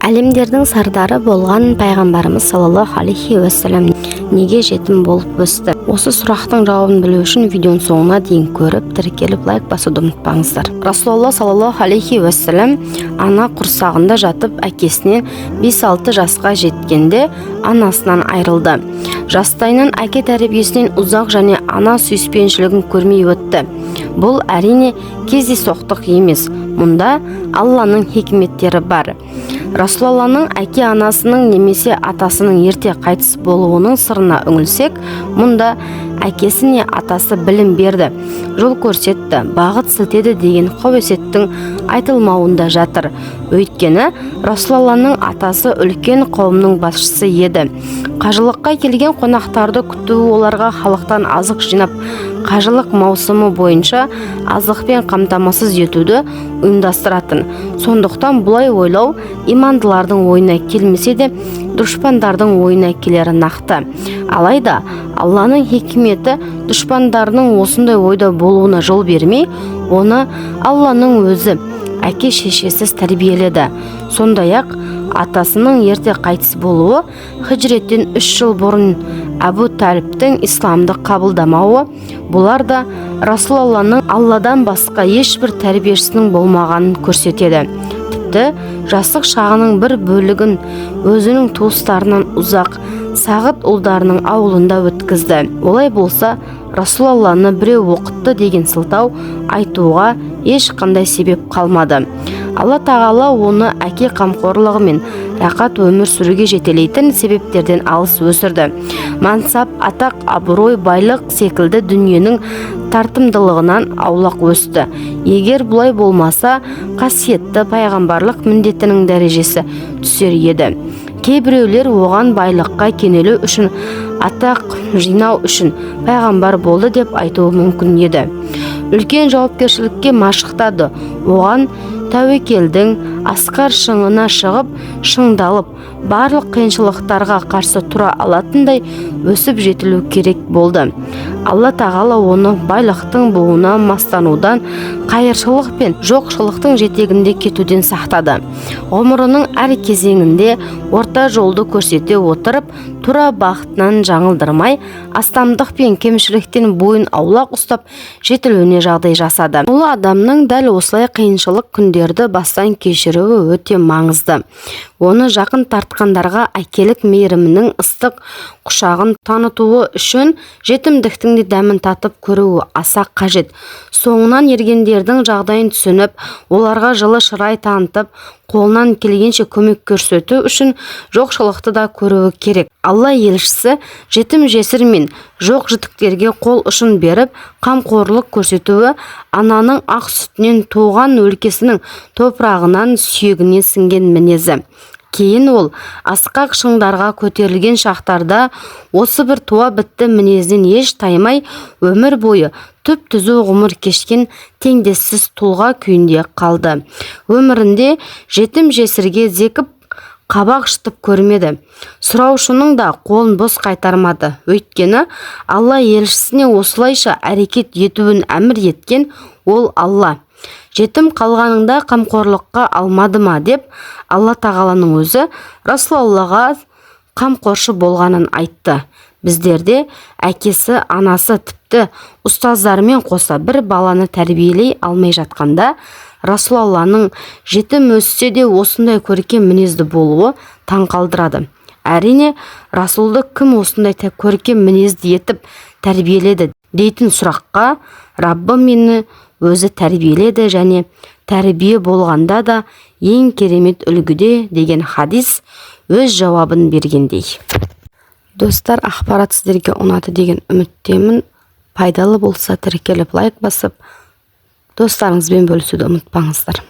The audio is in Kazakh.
Әлемдердің сардары болған пайғамбарымыз саллаллаху алейхи уассалам неге жетім болып өсті? Осы сұрақтың жауабын білу үшін видеоның соңына дейін көріп, тіркеліп лайк басуды ұмытпаңыздар. Расулалла саллаллаху алейхи уассалам ана құрсағында жатып, әкесінен 5-6 жасқа жеткенде анасынан айырылды. Жастайынан әке тәрбиесінен ұзақ және ана сүйіспеншілігін көрмей өтті. Бұл әрине кездейсоқтық емес. Мұнда Алланың хикметтері бар. Расулалланың әке анасының немесе атасының ерте қайтыс болуының сырына үңілсек, мұнда әкесі не атасы білім берді, жол көрсетті, бағыт сілтеді деген қауесеттің айтылмауында жатыр. Өйткені Расулалланың атасы үлкен қауымның басшысы еді. Қажылыққа келген қонақтарды күту, оларға халықтан азық жинап, қажылық маусымы бойынша азықпен қамтамасыз етуді ұйымдастыратын. Сондықтан бұлай ойлау имандылардың ойына келмесе де, дұшпандардың ойына келері нақты. Алайда Алланың хикметі дұшпандарының осындай ойда болуына жол бермей, оны Алланың өзі әке-шешесіз тәрбиеледі. Сондай-ақ атасының ерте қайтыс болуы, хижреттен 3 жыл бұрын Әбу Талибтің исламды қабылдамауы, бұлар да Расулалланың Алладан басқа ешбір тәрбиешісінің болмағанын көрсетеді. Тіпті жастық шағының бір бөлігін өзінің туыстарынан ұзақ, Сағыт ұлдарының ауылында өткізді. Олай болса, Расулалланы біреу оқытты деген сылтау айтуға ешқандай себеп қалмады. Алла тағала оны әке қамқорлығы мен рақат өмір сүруге жетелейтін себептерден алыс өсірді. Мансап, атақ, абырой, байлық секілді дүниенің тартымдылығынан аулақ өсті. Егер бұлай болмаса, қасиетті пайғамбарлық міндетінің дәрежесі түсер еді. Кейбіреулер оған байлыққа кенелу үшін, атақ жинау үшін пайғамбар болды деп айтуы мүмкін еді. Үлкен жауапкершілікке машықтады. Оған тәуекелдің асқар шыңына шығып, шыңдалып, барлық қиыншылықтарға қарсы тұра алатындай өсіп жетілу керек болды. Алла тағала оны байлықтың буына мастанудан, қайыршылық пен жоқшылықтың жетегінде кетуден сақтады. Ғұмырының әр кезеңінде орта жолды көрсете отырып, тура бақытынан жаңылдырмай, астамдық пен кемшіліктен бойын аулақ ұстап, жетілуіне жағдай жасады. Ұлы адамның дәл осылай қиыншылық күндерді бастан кешіруі өте маңызды. Оны жақын тартқандарға әкелік мейірімінің ыстық құшағын танытуы үшін жетімдіктің де дәмін татып көруі аса қажет. Соңынан ергендердің жағдайын түсініп, оларға жылы шырай танытып, қолынан келгенше көмек көрсету үшін жоқшылықты да көруі керек. Алла елшісі жетім жесір мен жоқ жітіктерге қол ұшын беріп, қамқорлық көрсетуі ананың ақ сүтінен туған өлкесінің топырағынан сүйегіне сіңген мінезі. Кейін ол асқақ шыңдарға көтерілген шақтарда осы бір туа бітті мінезден еш таймай өмір бойы түп-түзу ғұмыр кешкен теңдессіз тұлға күйінде қалды. Өмірінде жетім жесірге зекіп қабақ шытып көрмеді. Сұраушының да қолын бос қайтармады. Өйткені Алла елшісіне осылайша әрекет етуін әмір еткен ол Алла. Жетім қалғаныңда қамқорлыққа алмады ма деп Алла тағаланың өзі Расулаллаға қамқоршы болғанын айтты. Біздерде әкесі, анасы, тіпті ұстаздарымен қоса бір баланы тәрбиелей алмай жатқанда, Расулалланың жетім өссе де осындай көркем мінезді болуы таң қалдырады. Әрине, Расулды кім осындай көркем мінезді етіп тәрбиеледі дейтін сұраққа Раббым мені өзі тәрбиеледі және тәрбие болғанда да ең керемет үлгіде деген хадис өз жауабын бергендей. Достар, ақпарат сіздерге ұнады деген үміттемін. Пайдалы болса тіркеліп лайк басып, достарыңызбен бөлісуді ұмытпаңыздар.